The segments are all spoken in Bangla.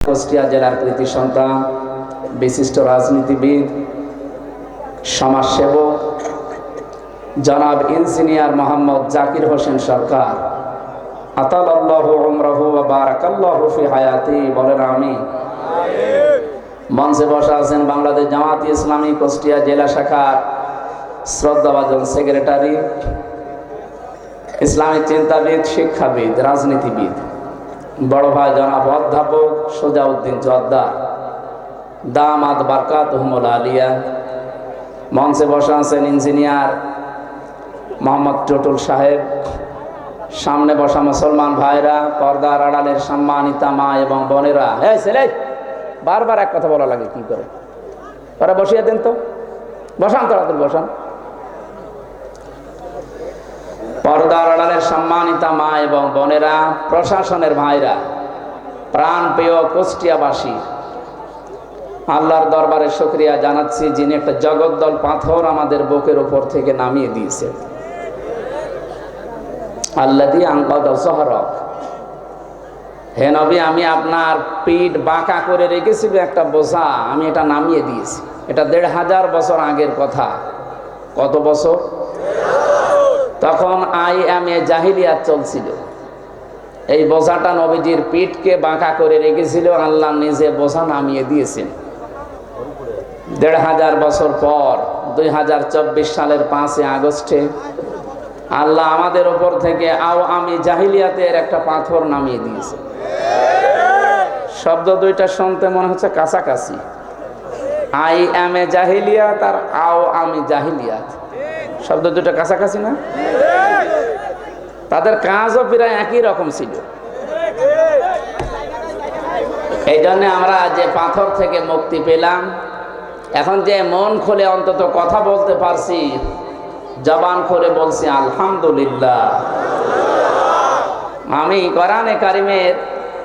কুষ্টিয়া জেলার কৃতি সন্তান, বিশিষ্ট রাজনীতিবিদ, সমাজসেবক জনাব ইঞ্জিনিয়ার মোহাম্মদ জাকির হোসেন সরকার, আতালাল্লাহু উমরাহু ওয়া বারাকাল্লাহু ফি হায়াতি, বলেন আমিন। মঞ্চে বসা আছেন বাংলাদেশ জামাত ইসলামী কুষ্টিয়া জেলা শাখার শ্রদ্ধাভাজন সেক্রেটারি, ইসলামিক চিন্তাবিদ, শিক্ষাবিদ, রাজনীতিবিদ, বড় ভাই জনাব অধ্যাপক সোজাউদ্দিন জোয়ারদার, দামাত বারকাতুহুমুল আলিয়া। মঞ্চে বসা আছেন ইঞ্জিনিয়ার মোহাম্মদ টুটুল সাহেব। সামনে বসা মুসলমান ভাইরা, পর্দার আড়ালের সম্মানিতা মা এবং বোনেরা। এই ছেলে, বারবার এক কথা বলা লাগে কি করে? ওরা বসিয়ে দেন তো, বসান, তাড়াতাড়ি বসান। পর্দার আড়ালের সম্মানিতা মা এবং বোনেরা, প্রশাসনের ভাইরা, প্রাণ প্রিয় কুষ্টিয়াবাসী, আল্লাহর দরবারে শুকরিয়া জানাচ্ছি যিনি একটা জগদ্দল পাথর আমাদের বুকের উপর থেকে নামিয়ে দিয়েছে। আল্লাযী আনকাযা যহরাক, হে নবী, আমি আপনার পিঠ বাঁকা করে রেখেছিল একটা বোঝা, আমি এটা নামিয়ে দিয়েছি। এটা ১৫০০ বছর আগের কথা। কত বছর? তখন আইএমএ জাহিলিয়াত চলছিল। এই বোঝাটা নবীজির পিঠকে বাঁকা করে রেখেছিল, আল্লাহ নিজে বোঝা নামিয়ে দিয়েছেন। ১৫০০ বছর পর ২০২৪ সালের ৫ই আগস্টে আল্লাহ আমাদের উপর থেকে আমি জাহিলিয়াতের একটা পাথর নামিয়ে দিয়েছে। শব্দ দুইটা শুনতে মনে হচ্ছে কাছাকাছি, আইএমএ জাহিলিয়াত আর আমি জাহিলিয়াত, শব্দ দুটো কাছাকাছি না? তাদের কাজও প্রায় একই রকম ছিল। এই জন্য আমরা যে পাথর থেকে মুক্তি পেলাম, এখন যে মন খুলে অন্তত কথা বলতে পারছি, জবান খুলে বলছি আলহামদুলিল্লাহ। আমি কোরআনে কারিমের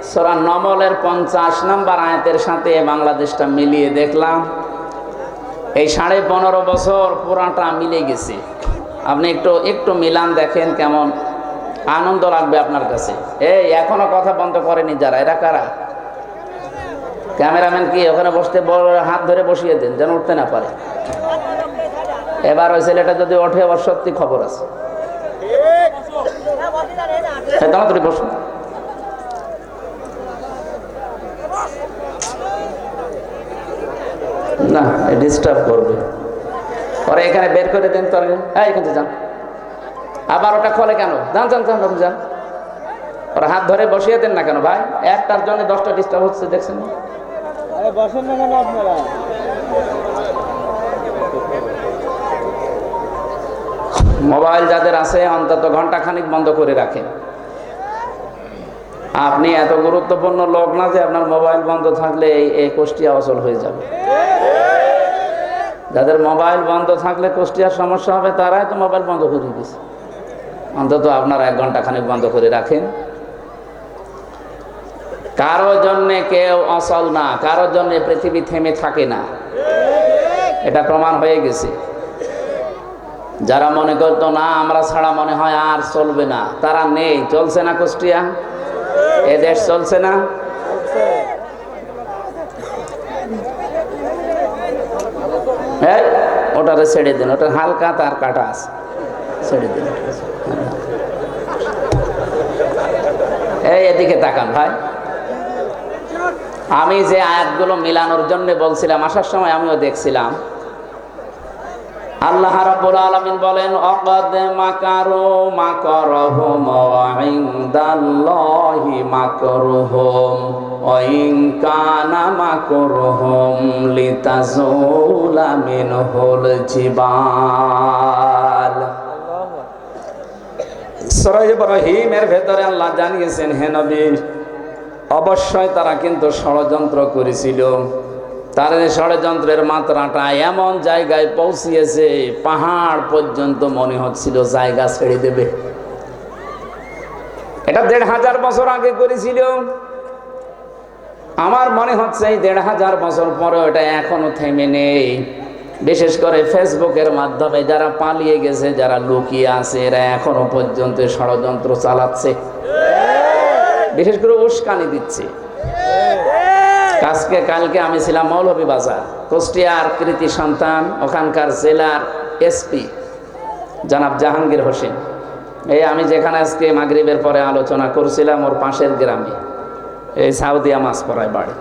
সূরা নমলের ৫০ নম্বর আয়াতের সাথে বাংলাদেশটা মিলিয়ে দেখলাম। এই ১৫.৫ বছর পুরাটা মিলে গেছে। আপনি একটু মিলান দেখেন, কেমন আনন্দ লাগবে আপনার কাছে। এই এখনো কথা বন্ধ করেনি যারা, এরা কারা? ক্যামেরাম্যান কি ওখানে বসতে হাত ধরে বসিয়ে দেন যেন উঠতে না পারে। এবার ওই ছেলেটা যদি ওঠে, আবার সত্যি খবর আছে। তাড়াতাড়ি বসুন। না, ডিস্টার্ব করবে। ওরা এখানে বের করে দেন তো, এখানে যান। আবার ওটা খোলে কেন? যান যান যান যান। ওরা হাত ধরে বসিয়ে দেন না কেন ভাই? একটার জন্য 10টা ডিস্টার্ব হচ্ছে, দেখছেন না? বসেন না কেন আপনারা? মোবাইল যাদের আছে অন্তত ঘন্টাখানিক বন্ধ করে রাখেন। আপনি এত গুরুত্বপূর্ণ লোক না যে আপনার মোবাইল বন্ধ থাকলে এই কুষ্টিয়া অচল হয়ে যাবে। যাদের মোবাইল বন্ধ থাকলে কুষ্টিয়ার সমস্যা হবে, তারাই তো মোবাইল বন্ধ করে দিয়েছে। অন্তত আপনারা 1 ঘন্টাখানিক বন্ধ করে রাখেন। কারো জন্যে কেউ অচল না, কারোর জন্য পৃথিবী থেমে থাকে না, এটা প্রমাণ হয়ে গেছে। যারা মনে করতো না আমরা ছাড়া মনে হয় আর চলবে না, তারা নেই। চলছে না কুষ্টিয়া, এ দেশ চলছে না। ওটারে ছেড়ে দিন, ওটা হালকা তার কাটা আছে, ছেড়ে দিন। এই এদিকে তাকান ভাই। আমি যে আয়াতগুলো মিলানোর জন্য বলছিলাম, আসার সময় আমিও দেখছিলাম। আল্লাহ রাব্বুল আলামিন বলেন, অকদ মাকারু মাকরহুম ওয়া ইনদাল্লাহি মাকরুহুম ওয়া ইন কানা মাকরুহুম লিতাজুলা মিনহুল জিবাল। সূরা ইব্রাহিমের ভেতরে আল্লাহ জানিয়েছেন, হে নবী, অবশ্যই তারা কিন্তু ষড়যন্ত্র করেছিল। তার ষড়যন্ত্রের মাত্রাটা এমন জায়গায় পৌঁছিয়েছে, পাহাড় পর্যন্ত মনে হচ্ছিল জায়গা ছেড়ে দেবে। এটা ১৫০০ বছর আগে করেছিল। আমার মনে হচ্ছে এই ১৫০০ বছর পরেও এটা এখনো থেমে নেই। বিশেষ করে ফেসবুকের মাধ্যমে যারা পালিয়ে গেছে, যারা লুকিয়ে আছে, এরা এখনো পর্যন্ত ষড়যন্ত্র চালাচ্ছে, বিশেষ করে উস্কানি দিচ্ছে। আজকে কালকে আমি ছিলাম মৌলভীবাজার, কুষ্টিয়ার কৃতি সন্তান, ওখানকার জেলার এসপি জনাব জাহাঙ্গীর হোসেন। এই আমি যেখানে আজকে মাগরিবের পরে আলোচনা করছিলাম, ওর পাশের গ্রামে, এই সাউদিয়া মাছপড়ায় বাড়ি।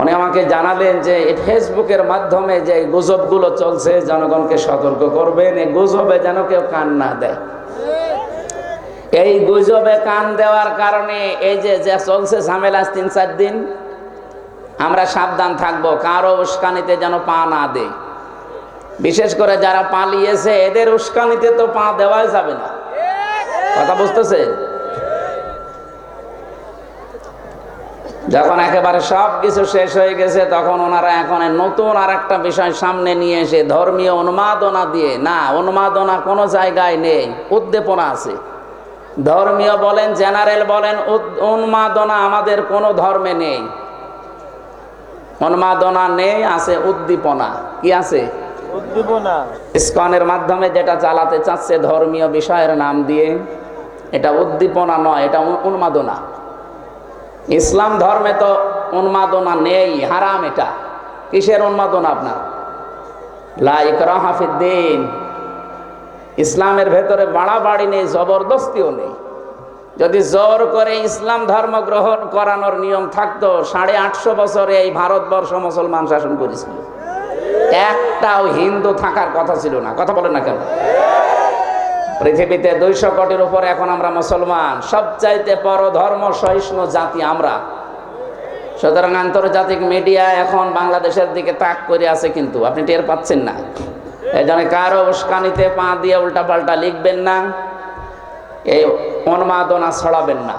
উনি আমাকে জানালেন যে এই ফেসবুকের মাধ্যমে যে গুজবগুলো চলছে, জনগণকে সতর্ক করবেন, এই গুজবে যেন কেউ কান না দেয়। এই গুজবে কান দেওয়ার কারণে এই যে চলছে ঝামেলা 3-4 দিন, আমরা সাবধান থাকবো, কারো উস্কানিতে যেন পা না দেয়। বিশেষ করে যারা পালিয়েছে এদের উস্কানিতে তো পা দেওয়াই যাবে না। কথা বুঝতেছে? যখন একেবারে সব কিছু শেষ হয়ে গেছে, তখন ওনারা এখন নতুন আর একটা বিষয় সামনে নিয়ে এসে ধর্মীয় উন্মাদনা দিয়ে, না, উন্মাদনা কোনো জায়গায় নেই, উদ্দীপনা আছে। ধর্মীয় বলেন, জেনারেল বলেন, উন্মাদনা আমাদের কোনো ধর্মে নেই। উন্মাদনা নেই, আছে উদ্দীপনা। কি আছে? উদ্দীপনা। ইসকনের মাধ্যমে যেটা চালাতে চাচ্ছে ধর্মীয় বিষয়ের নাম দিয়ে, এটা উদ্দীপনা নয়, এটা উন্মাদনা। ইসলাম ধর্মে তো উন্মাদনা নেই, হারাম। এটা কিসের উন্মাদনা আপনার? লা ইকরাহা ফিদ্দীন। ইসলামের ভেতরে বাড়াবাড়ি নেই, জবরদস্তিও নেই। যদি জোর করে ইসলাম ধর্ম গ্রহণ করানোর নিয়ম থাকতো, 850 বছরে এই ভারতবর্ষ মুসলমান শাসন করেছিল, একটাও হিন্দু থাকার কথা ছিল না। কথা বলেন না কেন? পৃথিবীতে 200 কোটির উপরে এখন আমরা মুসলমান, সবচাইতে পরধর্ম সহিষ্ণু জাতি আমরা। সুতরাং আন্তর্জাতিক মিডিয়া এখন বাংলাদেশের দিকে তাক করে আছে, কিন্তু আপনি টের পাচ্ছেন না। এই জন্য কারো উস্কানিতে পা দিয়ে উল্টাপাল্টা লিখবেন না, এই উন্মাদনা ছড়াবেন না।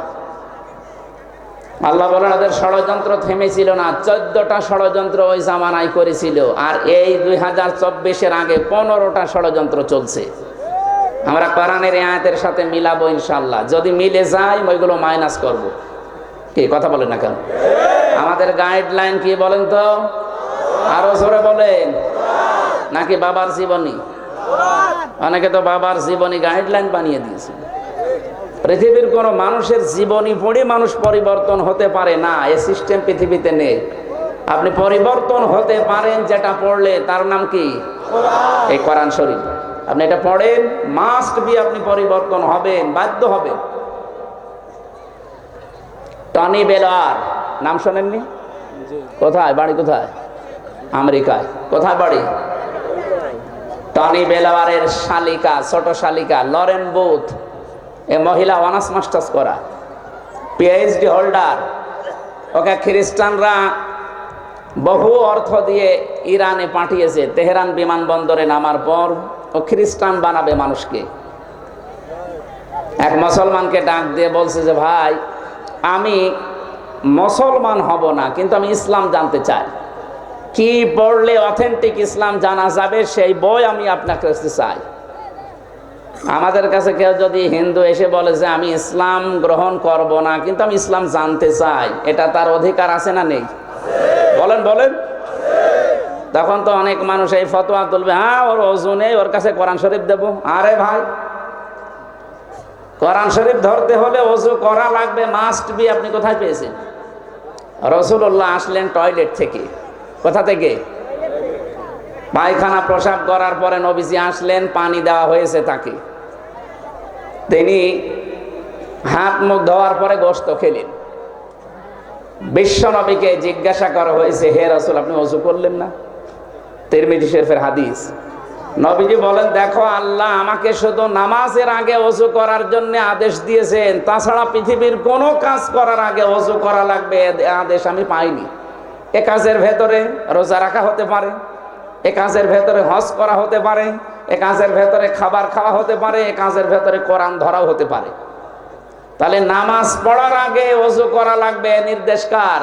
আল্লাহ বলেন ওদের ষড়যন্ত্র থেমেছিল না, 14টা ষড়যন্ত্র ওই জামানায় করেছিল, আর এই 2024-এর আগে 15টা ষড়যন্ত্র চলছে। আমরা কোরআনের আয়াতের সাথে মিলাবো ইনশাআল্লাহ। যদি মিলে যায় ওইগুলো মাইনাস করব। কি কথা বলেন না কেন? আমাদের গাইডলাইন কি বলেন তো? আরো জোরে বলেন। নাকি বাবার জীবনী? অনেকে তো বাবার জীবনী গাইডলাইন বানিয়ে দিয়েছে। পৃথিবীর কোন মানুষের জীবনী পড়ে মানুষ পরিবর্তন হতে পারে না, এই সিস্টেম পৃথিবীতে নেই। আপনি পরিবর্তন হতে পারেন যেটা পড়লে, তার নাম কি? এই কোরআন শরীফ। আপনি এটা পড়েন, মাস্ট বি আপনি পরিবর্তন হবেন, বাধ্য হবেন। টনি বেলার নাম শোনেননি? কোথায় বাড়ি? কোথায়? আমেরিকায়। কোথায় বাড়ি? টনি বেলারের শালিকা, ছোট শালিকা লরেন বুথ, এ মহিলা অনার্স মাস্টার্স করা, পিএইচডি হোল্ডার। ওকে খ্রিস্টানরা বহু অর্থ দিয়ে ইরানে পাঠিয়েছে। তেহরান বিমানবন্দরে নামার পর ও খ্রিস্টান বানাবে মানুষকে। এক মুসলমানকে ডাক দিয়ে বলছে যে, ভাই, আমি মুসলমান হব না, কিন্তু আমি ইসলাম জানতে চাই। কি পড়লে অথেন্টিক ইসলাম জানা যাবে সেই বই আমি আপনার কাছে চাই। আমাদের কাছে কেউ যদি হিন্দু এসে বলে যে আমি ইসলাম গ্রহণ করব না, কিন্তু আমি ইসলাম জানতে চাই, এটা তার অধিকার আছে না নেই? বলেন বলেন। তখন তো অনেক মানুষ এই ফতোয়া তুলবে, হ্যাঁ ওর ওযু নেই, ওর কাছে কোরআন শরীফ দেব। আরে ভাই, কোরআন শরীফ ধরতে হলে ওযু করা লাগবে, মাস্ট বি। আপনি কোথায় পেয়েছেন? রাসূলুল্লাহ আসলেন টয়লেট থেকে। কোথা থেকে? পায়খানা প্রসাব করার পরে নবীজি আসলেন, পানি দেওয়া হয়েছে তাকে। তিনি হাত মুখ ধোয়ার পরে গোশত খেলেন। বিশ্ব নবীকে জিজ্ঞাসা করা হয়েছে, হে রাসূল, আপনি ওযু করলেন না? তিরমিজি শরীফের হাদিস। নবীজি বলেন, দেখো, আল্লাহ আমাকে শুধু নামাজের আগে ওযু করার জন্য আদেশ দিয়েছেন, তাছাড়া পৃথিবীর কোনো কাজ করার আগে ওযু করা লাগবে আদেশ আমি পাইনি। এ কাজের ভেতরে রোজা রাখা হতে পারে, এ কাজের ভেতরে হজ করা হতে পারে, এ কাজের ভেতরে খাবার খাওয়া হতে পারে, এ কাজের ভেতরে কোরআন ধরাও হতে পারে। তাহলে নামাজ পড়ার আগে ওযু করা লাগবে, নির্দেশ কার?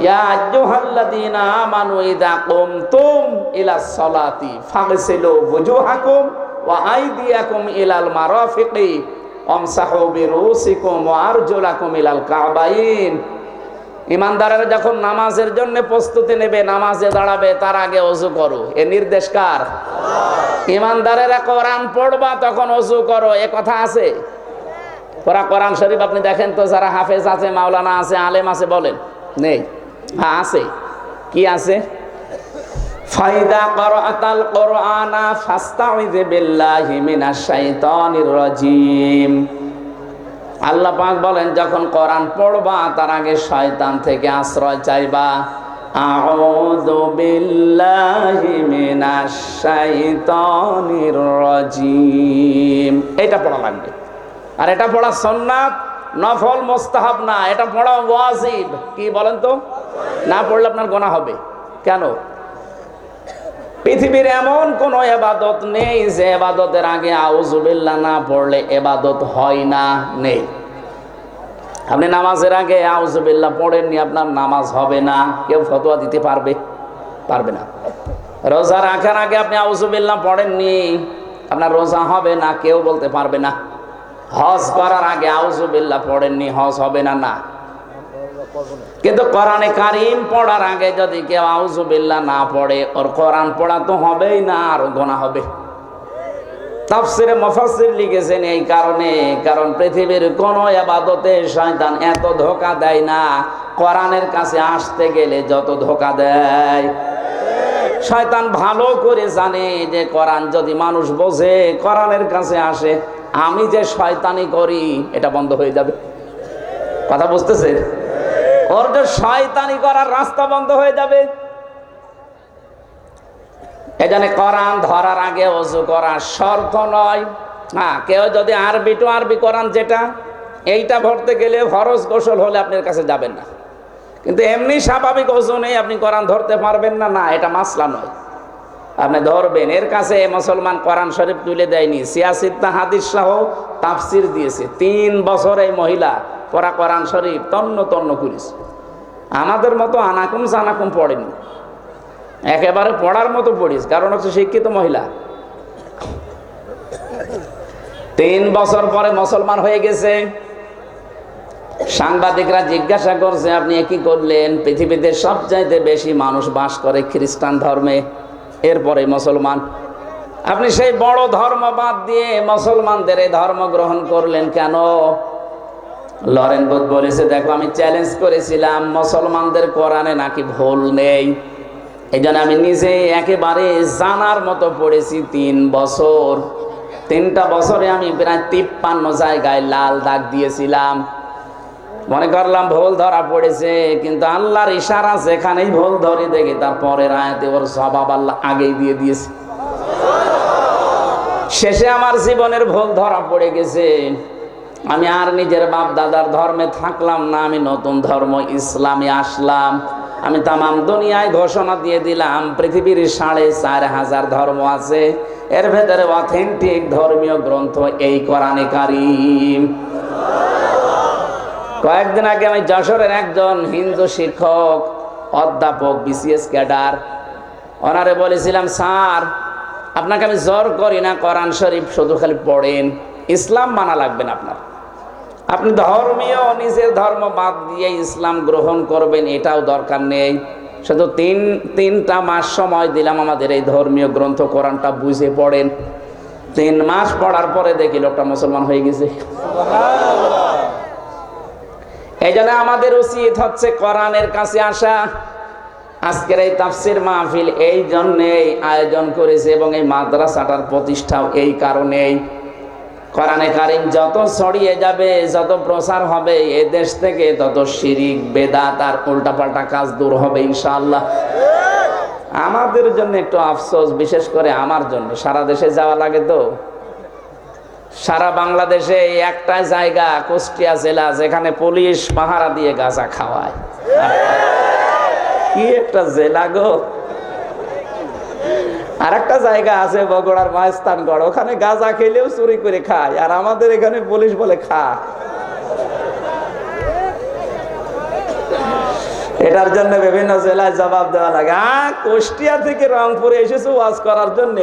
ইয়া আইয়ুহাল্লাযীনা আমানু ইযা কুমতুম ইলাস সালাতি ফাগসিলু ওয়ুজুহাকুম ওয়া আইদিয়াকুম ইলাল মারাফিকি ওয়ামসাহু বিরুসিকুম ওয়া আরজুলাকুম ইলাল কাবাইন। ইমানদারেরা যখন নামাজের জন্য প্রস্তুতি নেবে, নামাজে দাঁড়াবে, তার আগে ওযু করো, এ নির্দেশ কার? ইমানদারেরা কোরআন পড়বা তখন ওযু করো, এ কথা আছে? কোরআন শরীফ আপনি দেখেন তো, যারা হাফেজ আছে, মাওলানা আছে, আলেম আছে, বলেন নেই? হ্যাঁ আছে। কি আছে? ফাইদা ক্বারাআতাল কুরআনা ফাস্তাইয বিল্লাহি মিনাশ শাইতানির রাজিম। আল্লাহ পাক বলেন, যখন কোরআন পড়বা তার আগে শয়তান থেকে আশ্রয় চাইবা। আউযু বিল্লাহি মিনাশ শাইতানির রাজিম, এটা পড়া লাগবে। আর এটা পড়া সুন্নাত, নফল, মুস্তাহাব না, এটা পড়া ওয়াজিব। কি বলেন তো? না পড়লে আপনার গুনাহ হবে। কেন? পৃথিবীর এমন কোন ইবাদত নেই যে ইবাদতের আগে আউযু বিল্লাহ না পড়লে ইবাদত হয় না, নেই। আপনি নামাজের আগে আউযু বিল্লাহ পড়েননি, আপনার নামাজ হবে না। কেউ ফতোয়া দিতে পারবে? পারবে না। রোজা রাখার আগে আপনি আউযু বিল্লাহ পড়েননি, আপনার রোজা হবে না, কেউ বলতে পারবে না। হজ করার আগে আউযু বিল্লাহ পড়েননি, হজ হবে না, না। কিন্তু কোরআনে কারীম পড়ার আগে যদি কেউ আউযু বিল্লাহ না পড়ে, ওর কোরআন পড়া তো হবেই না, আর গুনাহ হবে। তাফসিরে মুফাসসির লিখেছেন এই কারণে, কারণ পৃথিবীর কোন ইবাদতে শয়তান এত ধোঁকা দেয় না, কোরআনের কাছে আসতে গেলে যত ধোঁকা দেয়। শয়তান ভালো করে জানে যে কোরআন যদি মানুষ বোঝে, কোরআনের কাছে আসে, আমি যে শয়তানি করি এটা বন্ধ হয়ে যাবে। কথা বুঝতেছেন? ওর যে শয়তানি করার রাস্তা বন্ধ হয়ে যাবে। এজন্য কোরআন ধরার আগে ওযু করা শর্ত নয়। হ্যাঁ, কেউ যদি আরবি টু আরবি কোরআন যেটা, এইটা ভরতে গেলে ফরজ গোসল হলে আপনার কাছে যাবেন না। কিন্তু এমনি স্বাভাবিক ওযু নেই, আপনি কোরআন ধরতে পারবেন না, না, এটা মাসলা নয়। আপনি ধরবেন। এর কাছে মুসলমান কোরআন শরীফ তুলে দেয়নি, সিয়াসিত্তা হাদিস সহ তাফসির দিয়েছে। 3 বছর এই মহিলা পড়া কোরআন শরীফ তন্ন তন্ন করেছে। আমাদের মতো আনাকুম জানাকুম পড়েনি, একেবারে পড়ার মতো পড়িস, কারণ হচ্ছে শিক্ষিত মহিলা। 3 বছর পরে মুসলমান হয়ে গেছে। সাংবাদিকরা জিজ্ঞাসা করছে, আপনি কি করলেন? পৃথিবীতে সবচাইতে বেশি মানুষ বাস করে খ্রিস্টান ধর্মে, এরপরে মুসলমান। আপনি সেই বড় ধর্ম বাদ দিয়ে মুসলমানদের এই ধর্ম গ্রহণ করলেন কেন? লরেন বুথ বলেছে, দেখো আমি চ্যালেঞ্জ করেছিলাম মুসলমানদের কোরআনে নাকি ভুল নেই, এই জন্য আমি নিজে একেবারে জানার মতো পড়েছি 3 বছর। 3টা বছরে আমি প্রায় 53 জায়গায় লাল দাগ দিয়েছিলাম। মনে করলাম ভুল ধরা পড়েছে, কিন্তু আল্লাহর ইশারা, যেখানেই ভুল ধরে দেখি তার পরের আয়াতে ওর জবাব আল্লাহ আগেই দিয়ে দিয়েছে। শেষে আমার জীবনের ভুল ধরা পড়ে গেছে। আমি আর নিজের বাপ দাদার ধর্মে থাকলাম না, আমি নতুন ধর্ম ইসলামে আসলাম। আমি তামাম দুনিয়ায় ঘোষণা দিয়ে দিলাম, পৃথিবীর 4,500 ধর্ম আছে, এর ভেতরে অথেন্টিক ধর্মীয় গ্রন্থ এই কোরআনে কারীম। কয়েকদিন আগে আমি যশোরের একজন হিন্দু শিক্ষক, অধ্যাপক, বিসিএস ক্যাডার, ওনারে বলেছিলাম, স্যার আপনাকে আমি জোর করি না, কোরআন শরীফ শুধু খালি পড়েন, ইসলাম মানা লাগবে না আপনার। আপনি ধর্মীয় নিজের ধর্ম বাদ দিয়ে ইসলাম গ্রহণ করবেন, এটাও দরকার নেই। শুধু 3টা মাস সময় দিলাম, আমাদের এই ধর্মীয় গ্রন্থ কোরআনটা বুঝে পড়েন। 3 মাস পড়ার পরে দেখি লোকটা মুসলমান হয়ে গেছে। এই জন্য আমাদের উচিত হচ্ছে কোরআনের কাছে আসা। আজকের এই তাফসির মাহফিল এই জন্যেই আয়োজন করেছে, এবং এই মাদ্রাসাটার প্রতিষ্ঠাও এই কারণেই। কোরআনে কারীম যত ছড়িয়ে যাবে, যত প্রচার হবে এই দেশ থেকে, তত শিরিক, বেদাত আর উল্টাপাল্টা কাজ দূর হবে ইনশাআল্লাহ। আমাদের জন্য একটু আফসোস, বিশেষ করে আমার জন্য, সারা দেশে যাওয়া লাগে তো। সারা বাংলাদেশে একটা জায়গা কুষ্টিয়া জেলা, যেখানে পুলিশ পাহারা দিয়ে গাঁজা খাওয়ায়। কি একটা জেলা গো! আর একটা জায়গা আছে বগুড়ার মহেস্থানগড়, ওখানে গাঁজা খেলেও চুরি করে খায়, আর আমাদের এখানে পুলিশ বলে খা। এটার জন্য বিভিন্ন জেলায় জবাব দেওয়া লাগে। কুষ্টিয়া থেকে রংপুরে এসেছো ওয়াজ করার জন্য,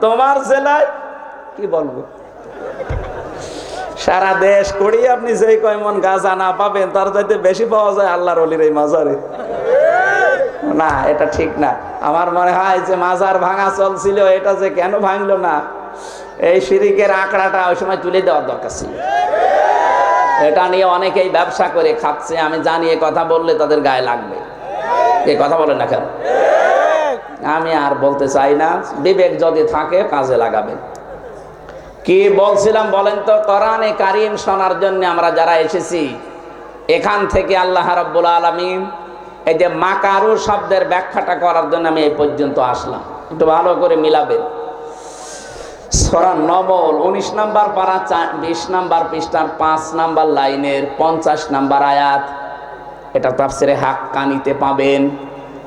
তোমার জেলায় কি বলবো? সারা দেশ করিয়ে আপনি যেই কয়মন গাঁজা না পাবেন, তার চাইতে বেশি পাওয়া যায় আল্লাহর ওলির এই মাজারে। না, এটা ঠিক না। আমার মনে হয় যে মাজার ভাঙা চলছিল, এটা যে কেন ভাঙলো না, এই শিরিকের আঁকড়াটা ওই সময় তুলে দেওয়ার দরকার ছিল। এটা নিয়ে অনেকেই ব্যবসা করে খাচ্ছে, আমি জানি এ কথা বললে তাদের গায়ে লাগবে। এই কথা বলেন না কেন? আমি আর বলতে চাই না, বিবেক যদি থাকে কাজে লাগাবেন। কি বলছিলাম বলেন তো? কোরআনে কারীম শোনার জন্য আমরা যারা এসেছি, এখান থেকে আল্লাহ রাব্বুল আলামিন এই যে মাকারু শব্দের ব্যাখ্যাটা করার জন্য আমি এই পর্যন্ত আসলাম। একটু ভালো করে মিলাবেন। সূরা নমল 19 নম্বর পারা 20 নম্বর পৃষ্ঠার 5 নম্বর লাইনের 50 নম্বর আয়াত, এটা তাফসিরে হাক্কানিতে পাবেন।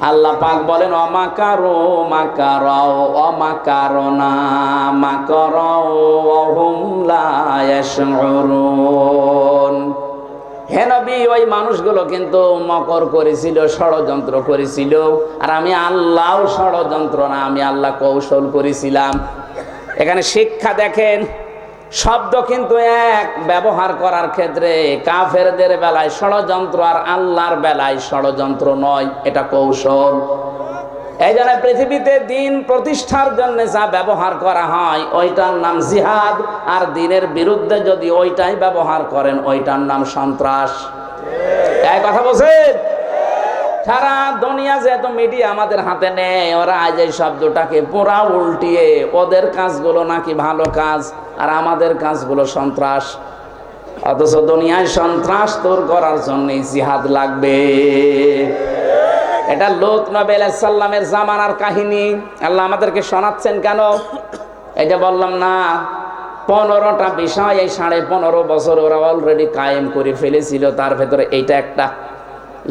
আল্লাহ পাক বলেন অমাকারু মাকারাও অমাকারনা মাকারাও ওয়াহুম লা ইয়াশউরুন। হে নবী, ওই মানুষগুলো কিন্তু মকর করেছিল, ষড়যন্ত্র করেছিল, আর আমি আল্লাহ ষড়যন্ত্র না, আমি আল্লাহ কৌশল করেছিলাম। এখানে শিক্ষা দেখেন, শব্দ কিন্তু এক, ব্যবহার করার ক্ষেত্রে কাফেরদের বেলায় ষড়যন্ত্র আর আল্লাহর বেলায় ষড়যন্ত্র নয়, এটা কৌশল। এই জন্য পৃথিবীতে দিন প্রতিষ্ঠার জন্য যা ব্যবহার করা হয় ওইটার নাম জিহাদ, আর দিনের বিরুদ্ধে যদি ওইটাই ব্যবহার করেন ওইটার নাম সন্ত্রাস। এই কথা বলছেন? সারা দুনিয়া যেহেতু মিডিয়া আমাদের হাতে নেই, ওরা আজ এই শব্দটাকে পুরা উল্টিয়ে ওদের কাজগুলো নাকি ভালো কাজ আর আমাদের কাজগুলো সন্ত্রাস। অথচ দুনিয়ায় সন্ত্রাস দূর করার জন্য জিহাদ লাগবে। এটা লূত নবী আলাইহিস সালামের জামানার কাহিনী আল্লাহ আমাদেরকে শোনাচ্ছেন কেন? এই যে বললাম না, 15টা বিষয় এই 15.5 বছর ওরা অলরেডি কায়েম করে ফেলেছিল, তার ভেতরে এইটা একটা।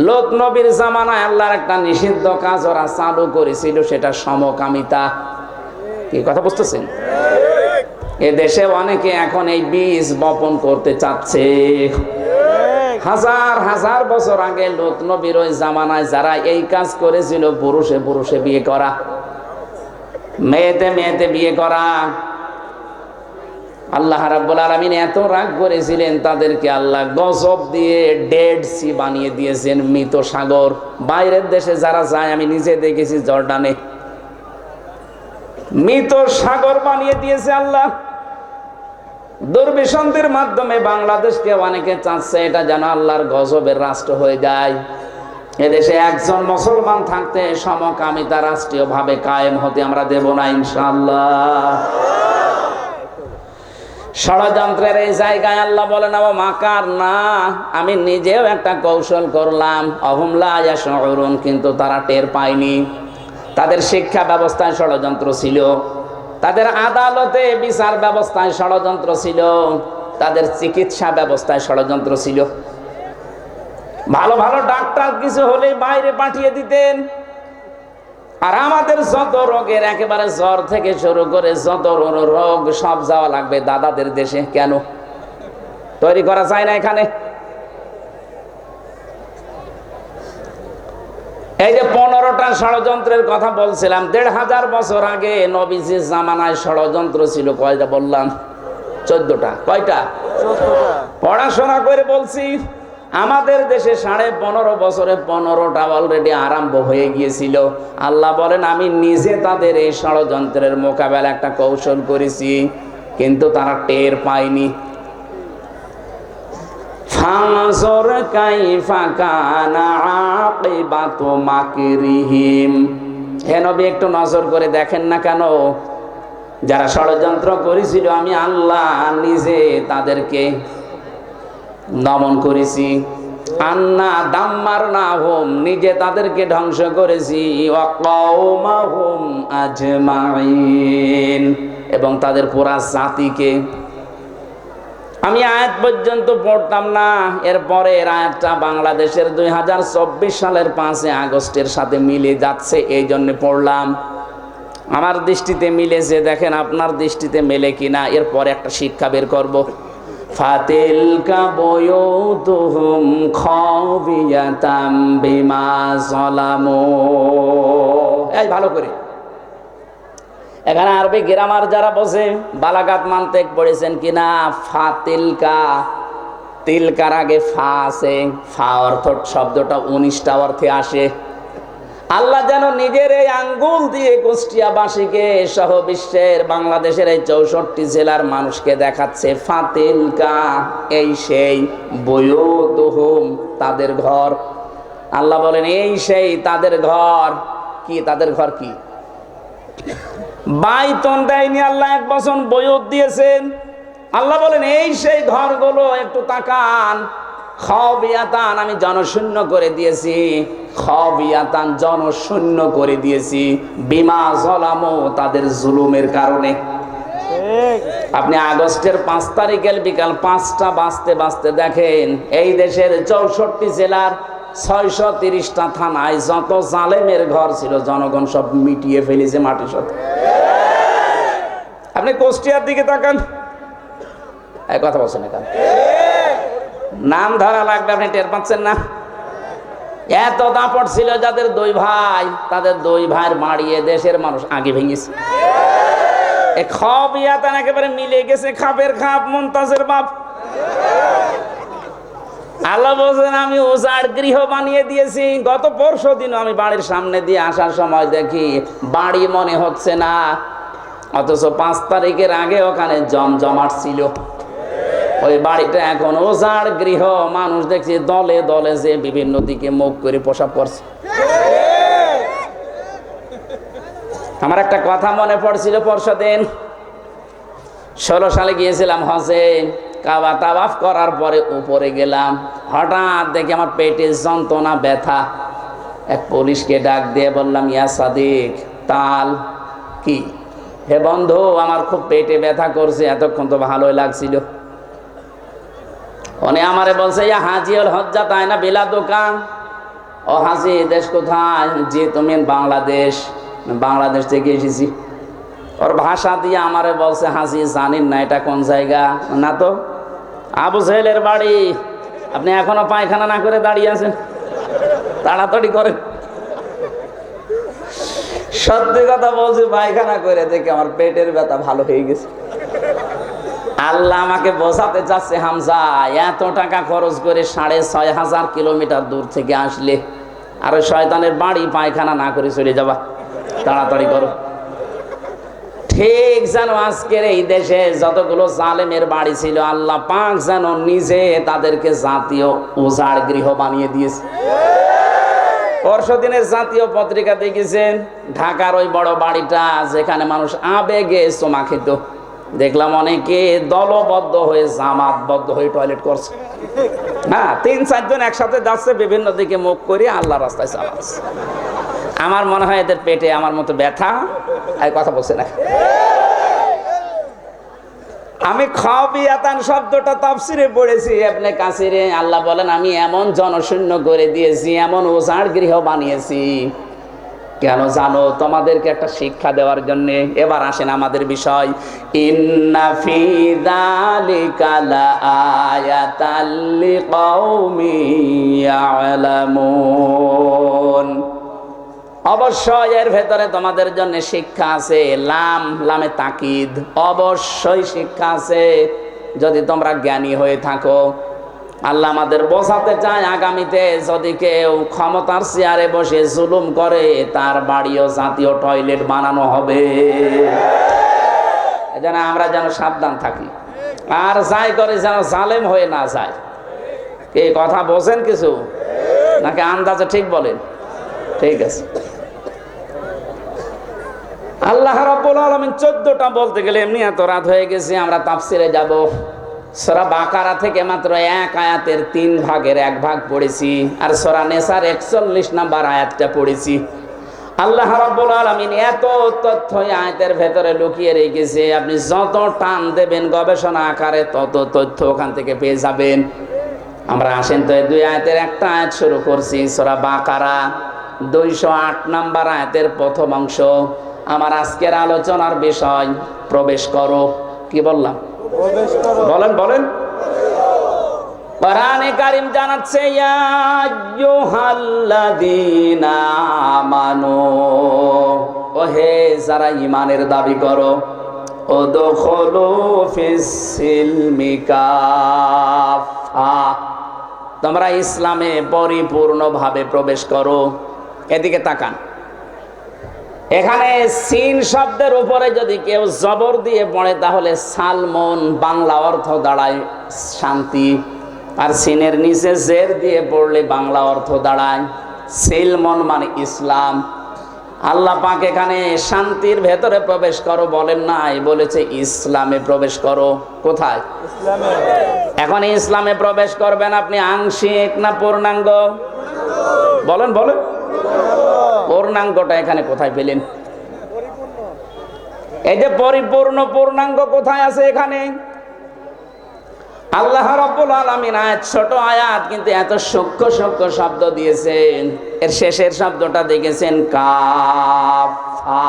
লূত নবীর জামানায় আল্লাহর একটা নিষিদ্ধ কাজ ওরা চালু করেছিল, সেটা সমকামিতা। কি কথা বুঝতেছেন? এ দেশে অনেকে এখন এই বীজ বপন করতে চাচ্ছে। হাজার হাজার বছর আগে লূত নবীর ওই জামানায় যারা এই কাজ করেছিল, পুরুষে পুরুষে বিয়ে করা, মেয়েতে মেয়েতে বিয়ে করা, আল্লাহ রাব্বুল আলামিন এত রাগ করেছিলেন তাদেরকে, আল্লাহ গজব দিয়ে ডেড সি বানিয়ে দিয়েছেন, মৃত সাগর। বাইরের দেশে যারা যায়, আমি নিজে দেখেছি জর্ডানে, মৃত সাগর বানিয়ে দিয়েছে আল্লাহ। দুর্বিসন্ধির মাধ্যমে বাংলাদেশকে অনেকে চাচ্ছে এটা যেন আল্লাহর গজবের রাষ্ট্র হয়ে যায়। এদেশে একজন মুসলমান থাকতে সমকামিতা রাষ্ট্রীয় ভাবে কায়েম হতে আমরা দেব না ইনশাআল্লাহ। ষড়যন্ত্রের এই জায়গায় আল্লাহ বলেন ও মাকার না, আমি নিজেও একটা কৌশল করলাম, অহুম লা ইয়াশউরুন, কিন্তু তারা টের পায়নি। তাদের শিক্ষা ব্যবস্থায় ষড়যন্ত্র ছিল, তাদের আদালতে বিচার ব্যবস্থায় ষড়যন্ত্র ছিল, তাদের চিকিৎসা ব্যবস্থায় ষড়যন্ত্র ছিল। ভালো ভালো ডাক্তার কিছু হলেই বাইরে পাঠিয়ে দিতেন, আর আমাদের যত রোগের একেবারে জ্বর থেকে শুরু করে যত রোগ সব যাওয়া লাগবে দাদাদের দেশে। কেন তৈরি করা যায় না এখানে? এই যে 15টা ষড়যন্ত্রের কথা বলছিলাম, 1500 বছর আগে নবীজির জামানায় ষড়যন্ত্র ছিল কয়টা বললাম? 14টা। কয়টা? পড়াশোনা করে বলছি, আমাদের দেশে 15.5 বছরে 15টা অলরেডি আরম্ভ হয়ে গিয়েছিল। আল্লাহ বলেন আমি নিজে তাদের এই ষড়যন্ত্রের মোকাবেলা একটা কৌশল করেছি, কিন্তু তারা টের পায়নি। ফানজুর কাইফা কানা আকিবাতু মাকরিহিম। হে নবী, একটু নজর করে দেখেন না কেন? যারা ষড়যন্ত্র করেছিল আমি আল্লাহ নিজে তাদেরকে দমন করেছি। আন্না দাম্মারনাহুম, নিজে তাদেরকে ধ্বংস করেছি। ওয়া কওমাহুম আজমাইন, এবং তাদের পুরা জাতিকে। আমি আয়াত পর্যন্ত পড়তাম না, এরপরে এর আয়াতটা বাংলাদেশের 2024 সালের 5 আগস্টের সাথে মিলে যাচ্ছে, এই জন্য পড়লাম। আমার দৃষ্টিতে মিলেছে, দেখেন আপনার দৃষ্টিতে মেলে কিনা, এরপরে একটা শিক্ষা বের করব। ফাতিলকা বুয়ুতুহুম খাবিয়াতাম বিমা যালামু। এই ভালো করে এখানে আরবি গ্রামার যারা বসে, বালাগাত মানতেক পড়েছেন কিনা? ফাতিলকা, তিলকার আগে ফা আছে, ফা অর্থ শব্দটা 19টা অর্থে আসে। আল্লাহ যেন নিজের এই আঙ্গুল দিয়ে কুষ্টিয়াবাসীকে সহ বিশ্বের বাংলাদেশের এই 64 জেলার মানুষকে দেখাচ্ছে ফাতিলকা, এই সেই বুয়ুতুহুম, তাদের ঘর। আল্লাহ বলেন এই সেই তাদের ঘর। কি তাদের ঘর? কি বাইতন দেয়নি আল্লাহ, 1 বছর বয়স দিয়েছেন। আল্লাহ বলেন এই সেই ঘরগুলো, একটু তাকান। খাবিয়াতান, আমি জনশূন্য করে দিয়েছি। খাবিয়াতান, জনশূন্য করে দিয়েছি। বিমা যালামু, তাদের জুলুমের কারণে। আপনি আগস্টের 5 তারিখের বিকাল 5টা বাজতে বাজতে দেখেন এই দেশের 64 জেলার 630টা থানায় যত জালেমের ঘর ছিল জনগণ সব মিটিয়ে ফেলেছে মাটির সাথে। আপনি কুষ্টিয়ার দিকে তাকান, এই কথা বলছেন না কেন? নাম ধরা লাগবে, আপনি টের পাচ্ছেন না? এত দাপট ছিল যাদের 2 ভাই, তাদের 2 ভাইয়ের মারিয়ে দেশের মানুষ আগে ভেঙেছে। এই খাবিয়াতান একেবারে মিলে গেছে, খাপের খাপ মুনতাজের বাপ। আল্লাহ বলছেন আমি উজাড় গৃহ বানিয়ে দিয়েছি। গত পরশু দিন আমি বাড়ির সামনে দিয়ে আসার সময় দেখি বাড়ি মনে হচ্ছে না, অথচ 5 তারিখের আগে ওখানে জমজমাট ছিল। ওই বাড়িটা এখন উজাড় গৃহ। মানুষ দেখছি দলে দলে যে বিভিন্ন দিকে মুখ করে প্রসাব করছে। আমার একটা কথা মনে পড়ছিল, পরশু দিন 16 সালে গিয়েছিলাম হজে। কাবা তাওয়াফ করার পরে উপরে গেলাম, হঠাৎ দেখি আমার পেটে যন্ত্রণা, ব্যথা। এক পুলিশকে ডাক দিয়ে বললাম ইয়া সাদিক তাল। কি? হে বন্ধু, আমার খুব পেটে ব্যথা করছে, এতক্ষণ তো ভালোই লাগছিল। উনি আমারে বলছে ইয়া হাজিউল হজ্জা তাই না বিলা দোকান। ও হাজি, দেশ কোথায়? জি তুমি বাংলাদেশ। বাংলাদেশ থেকে এসেছি। ওর ভাষা দিয়ে আমারে বলছে হাজি জানেন না এটা কোন জায়গা? না তো। আবু জেহেলের বাড়ি। আপনি এখনো পায়খানা না করে দাঁড়িয়ে আছেন, তাড়াতাড়ি করেন। সত্যি কথা বলছি, পায়খানা করে দেখে আমার পেটের ব্যথা ভালো হয়ে গেছে। আল্লাহ আমাকে বোঝাতে চাচ্ছে হামজা, এত টাকা খরচ করে 6500 কিলোমিটার দূর থেকে আসলে আর ওই শয়তানের বাড়ি পায়খানা না করে চলে যাবা, তাড়াতাড়ি করো। ঠিক যেন আজকের এই দেশে যতগুলো জালেমের বাড়ি ছিল আল্লাহ পাক যেন নিজে তাদেরকে জাতীয় উজাড় গৃহ বানিয়ে দিয়েছে। পরশু দিনের জাতীয় পত্রিকা দেখেছেন ঢাকার ওই বড় বাড়িটা যেখানে মানুষ আবেগে চুমা খেত, দেখলাম অনেকে দলবদ্ধ হয়ে জামাতবদ্ধ হয়ে টয়লেট করছে। হ্যাঁ, 3-4 জন একসাথে যাচ্ছে, বিভিন্ন দিকে মুখ করে আল্লাহ রাস্তায় চালাচ্ছে। আমার মনে হয় এদের পেটে আমার মতো ব্যথা, আর কথা বলছে না। আমি খাবিয়াতান শব্দটা তাফসিরে পড়েছি ইবনে কাসিরে। আল্লাহ বলেন আমি এমন জনশূন্য করে দিয়েছি, এমন উজাড় গৃহ বানিয়েছি। কেন জানো? তোমাদেরকে একটা শিক্ষা দেওয়ার জন্য। এবার আসেন আমাদের বিষয়। ইন্না ফি যালিকা লাআয়াতাল লিকাউমি ইয়ালামুন। অবশ্যই এর ভেতরে তোমাদের জন্য শিক্ষা আছে। লামে তাকিদ, অবশ্যই শিক্ষা আছে যদি তোমরা জ্ঞানী হয়ে থাকো। আল্লাহ আমাদের বোঝাতে চায় আগামীতে যদি কেউ ক্ষমতার চেয়ারে বসে জুলুম করে তার বাড়িও জাতীয় টয়লেট বানানো হবে। এজন্য আমরা যেন সাবধান থাকি, আর যাই করে যেন জালেম হয়ে না যায়। এই কথা বোঝেন কিছু নাকি আন্দাজে ঠিক বলেন? ঠিক আছে। আল্লাহ রাব্বুল আলামিন 14টা বলতে গেলে এমনি এত রাত হয়ে গেছে, আমরা তাফসিরে যাব। সূরা বাকারা থেকে মাত্র 1 আয়াতের 3 ভাগের 1 ভাগ পড়েছি, আর সূরা নেসার 41 নম্বর আয়াতটা পড়েছি। আল্লাহ রাব্বুল আলামিন এত তথ্য আয়াতের ভেতরে লুকিয়ে রেখেছে, আপনি যত টান দেবেন গবেষণা আকারে তত তথ্য ওখান থেকে পেয়ে যাবেন। আমরা আসেন তো এই 2 আয়াতের একটা আয়াত শুরু করছি, সূরা বাকারা 208 নম্বর আয়াতের প্রথম অংশ। আমার আজকের আলোচনার বিষয় প্রবেশ করো। কি বললাম? বলেন বলেন। কোরআনে কারীম জানাচ্ছে ইয়া আইয়ুহাল্লাযীনা আমানু, ওহে যারা ঈমানের দাবি করো, উদখুলু ফিস সিলমি কাফা, তোমরা ইসলামে পরিপূর্ণভাবে প্রবেশ করো। এদিকে তাকান, এখানে সিন শব্দের উপরে যদি কেউ জবর দিয়ে পড়ে তাহলে সালমন বাংলা অর্থ দাঁড়ায় শান্তি, আর সিনের নিচে জের দিয়ে পড়লে বাংলা অর্থ দাঁড়ায় সিলমন মানে ইসলাম। আল্লাহ পাক এখানে শান্তির ভেতরে প্রবেশ করো বলেন নাই, বলেছে ইসলামে প্রবেশ করো। কোথায়? ইসলামে। এখন ইসলামে প্রবেশ করবেন আপনি আংশিক না পূর্ণাঙ্গ? বলেন বলেন। পূর্ণাঙ্গটা এখানে কোথায় পেলেন? এই যে পরিপূর্ণ পূর্ণাঙ্গ কোথায় আছে এখানে? আল্লাহ রাব্বুল আলামিন আয়াত, ছোট আয়াত কিন্তু এত সূক্ষ্ম সূক্ষ্ম শব্দ দিয়েছেন। এর শেষের শব্দটা দেখেছেন কাফা।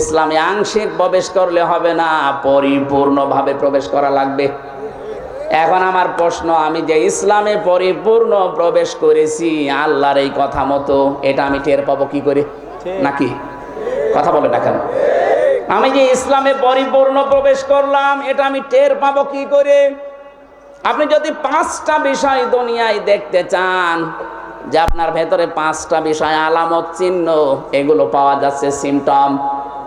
ইসলামে আংশিক প্রবেশ করলে হবে না, পরিপূর্ণভাবে প্রবেশ করা লাগবে। এখন আমার প্রশ্ন, আমি যে ইসলামে পরিপূর্ণ প্রবেশ করেছি আল্লাহর এই কথা মতো, এটা আমি টের পাবো কি করে? নাকি কথা বলে না কেন? আমি যে ইসলামে পরিপূর্ণ প্রবেশ করলাম এটা আমি টের পাবো কি করে? আপনি যদি 5টা বিষয় দুনিয়ায় দেখতে চান, যে আপনার ভেতরে 5টা বিষয় আলামত চিহ্ন এগুলো পাওয়া যাচ্ছে, সিমটম,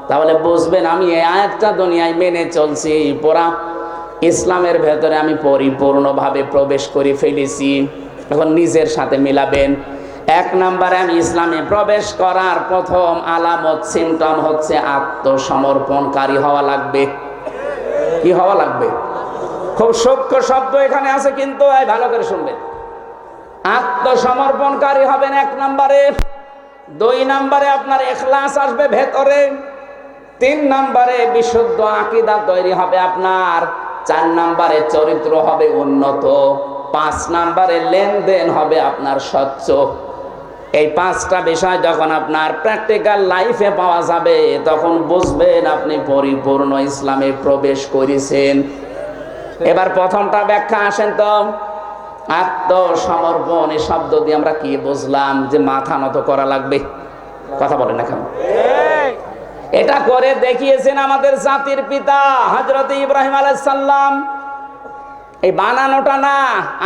তাহলে বুঝবেন আমি এই আয়াতটা দুনিয়ায় মেনে চলছি, পুরা ইসলামের ভেতরে আমি পরিপূর্ণভাবে প্রবেশ করে ফেলেছি। এখন নিজের সাথে মিলাবেন। 1 নম্বরে আমি ইসলামে প্রবেশ করার প্রথম আলামত সিমটম হচ্ছে আত্মসমর্পণকারী হওয়া লাগবে। কি হওয়া লাগবে? খুব সূক্ষ্ম শব্দ এখানে আছে কিন্তু ভালো করে শুনবেন। আত্মসমর্পণকারী হবেন 1 নম্বরে। 2 নম্বরে আপনার ইখলাস আসবে ভেতরে। 3 নম্বরে বিশুদ্ধ আকীদা তৈরি হবে আপনার। 4 নম্বরে চরিত্র হবে উন্নত। 5 নম্বরে লেনদেন হবে আপনার স্বচ্ছ। এই 5টা বিষয় যখন আপনার প্র্যাকটিক্যাল লাইফে পাওয়া যাবে তখন বুঝবেন আপনি পরিপূর্ণ ইসলামে প্রবেশ করেছেন। এবার প্রথমটা ব্যাখ্যা আসেন তো। আত্মসমর্পণ এই শব্দ দিয়ে আমরা কি বুঝলাম? যে মাথা নত করা লাগবে। কথা বলেন না কেন? এটা করে দেখিয়েছেন আমাদের জাতির পিতা হযরত ইব্রাহিম আলাইহিস সালাম। এই বানানোটা না,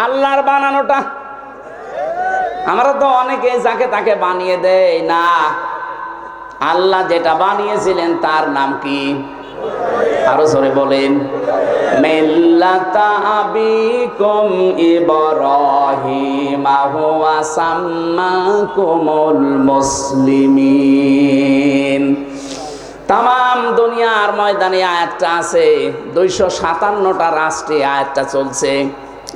আল্লাহর বানানোটা। আমরা তো অনেকে যাকে তাকে বানিয়ে দেই না, আল্লাহ যেটা বানিয়েছিলেন তার নাম কি? আরো জোরে বলেন। মিল্লাতা আবিকুম ইব্রাহিম হুয়া সাম্মাকুমুল মুসলিমিন। তাম দুনিয়ার ময়দানে আয়াতটা আছে, 257টা রাষ্ট্রে আয়াতটা চলছে।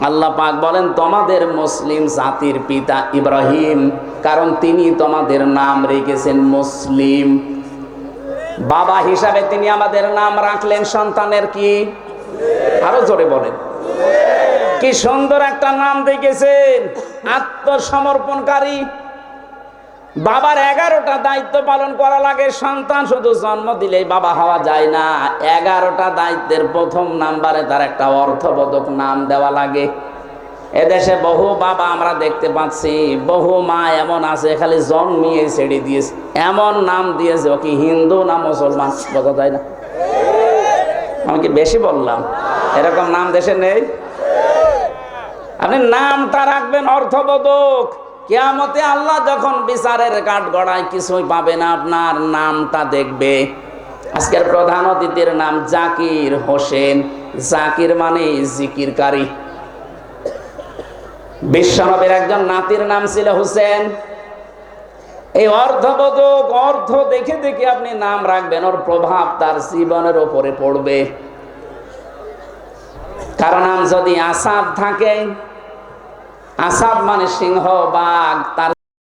আল্লাহ পাক বলেন তোমাদের মুসলিম জাতির পিতা ইব্রাহিম, কারণ তিনি তোমাদের নাম রেখেছেন মুসলিম। বাবা হিসাবে তিনি আমাদের নাম রাখলেন সন্তানের কি? আরো জোরে বলেন। কি সুন্দর একটা নাম রেখেছেন, আত্মসমর্পণকারী। বাবার 11টা দায়িত্ব পালন করা লাগে। সন্তান শুধু জন্ম দিলেই বাবা হওয়া যায় না, 11টা দায়িত্বের প্রথম নাম্বারে তার একটা অর্থবোধক নাম দেওয়া লাগে। এদেশে বহু বাবা আমরা দেখতে পাচ্ছি, বহু মা এমন আছে খালি জন্মিয়ে ছেড়ে দিয়েছে, এমন নাম দিয়েছে ও কি হিন্দু না মুসলমান বোঝা যায় না। আমি কি বেশি বললাম? এরকম নাম দেশে নেই। আপনি নামটা রাখবেন অর্থবোধক। কিয়ামতে আল্লাহ যখন বিচারের কাঠগড়ায় কিছুই পাবে না, আপনার নামটা দেখবে। আজকের প্রধান অতিথির নাম জাকির হোসেন। জাকির মানে জিকিরকারী। বিশ্বনবীর একজন নাতির নাম ছিল হোসেন। এই অর্থবোধক, অর্থ দেখে দেখে আপনি নাম রাখবেন, ওর প্রভাব তার জীবনের উপরে পড়বে। কারণ নাম যদি আসাদ থাকে, আসাদ মানে সিংহ বাঘ, তার